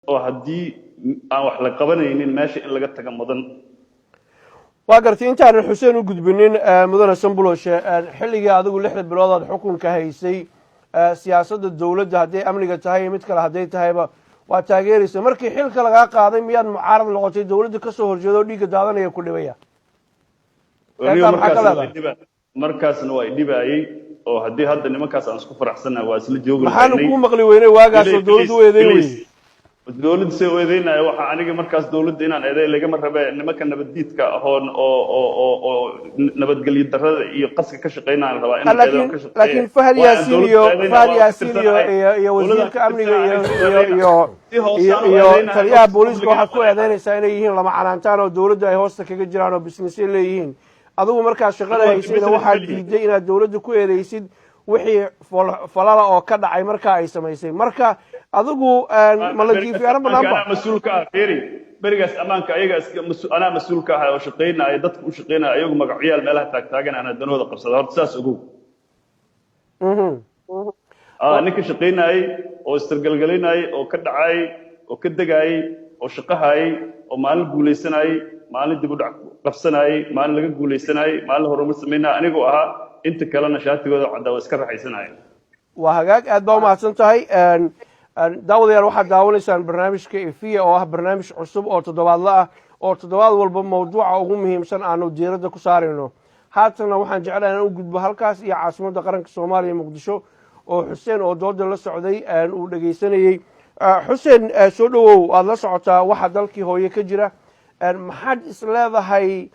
oo haddii aan wax la qabanaynin meesha in laga taga mudan. waa gartay intaanan xuseen u gudbinin mudane Sambuloshe xilligii adigu 6 bilood aad xukunka haysay siyaasadda dawladda hadday amniga tahay mid kale hadday tahayba waa taageeraysa markii xilka laga qaaday miyaad mucaarad noqotay dawladda ka soo horjeedo dhiiga daadanaya ku dhibaya markaasna waa dhibayay oo haddii hadda nimankaas aan isku faraxsanahay waa isla joogi maxaan ku maqli weynay waagaas oo dawladdu eedeyn weeyay dawladda soo eedeynaya waxa aniga markaas dawladda inaan eedeey lagama rabee nimanka nabaddiidka ahoon oo nabadgelyo darrada iyo qaska ka shaqeynayaan rabaa in laakiin Fahad Yaasiin iyo wasiirka amniga iyo taliyaha booliiska waxaad ku eedeynaysaa inay yihiin lama canaantaan oo dawladda ay hoosta kaga jiraan oo businessyo leeyihiin adigu markaas shaqada haysayna waxaad diiday inaad dawladda ku eedeysid wixii falala oo ka dhacay markaa ay samaysay marka adigu ma la jiifiyaan banaanba mas'uulka ah fiiri berigaas amaanka ayaga anaa mas'uulka ah oo shaqeynaya dadka u shaqeynaya ayagu magacyada meelaha taagtaagan ana danooda qabsada horta saas ogow ninka shaqeynayay oo istargalgalinayay oo ka dhacay oo ka degayay oo shaqahayay oo maalin guuleysanayay maalin dib u dhac qabsanayay maalin laga guuleysanayay maalin horumar sameynaa anigoo ahaa inta kalena shaatigooda caddaa iska raxaysanaya waa hagaag aad baa u mahadsan tahay daawadayaal waxaad daawanaysaan barnaamijka Efiya oo ah barnaamij cusub oo toddobaadle ah oo toddobaad walba mawduuca ugu muhiimsan aanu diiradda ku saarayno haatana waxaan jeclahay inaan u gudbo halkaas iyo caasimadda qaranka Soomaaliya Muqdisho oo Xuseen oo dooda la socday uu dhageysanayay Xuseen soo dhawow aad la socotaa waxa dalkii hooye ka jira maxaad isleedahay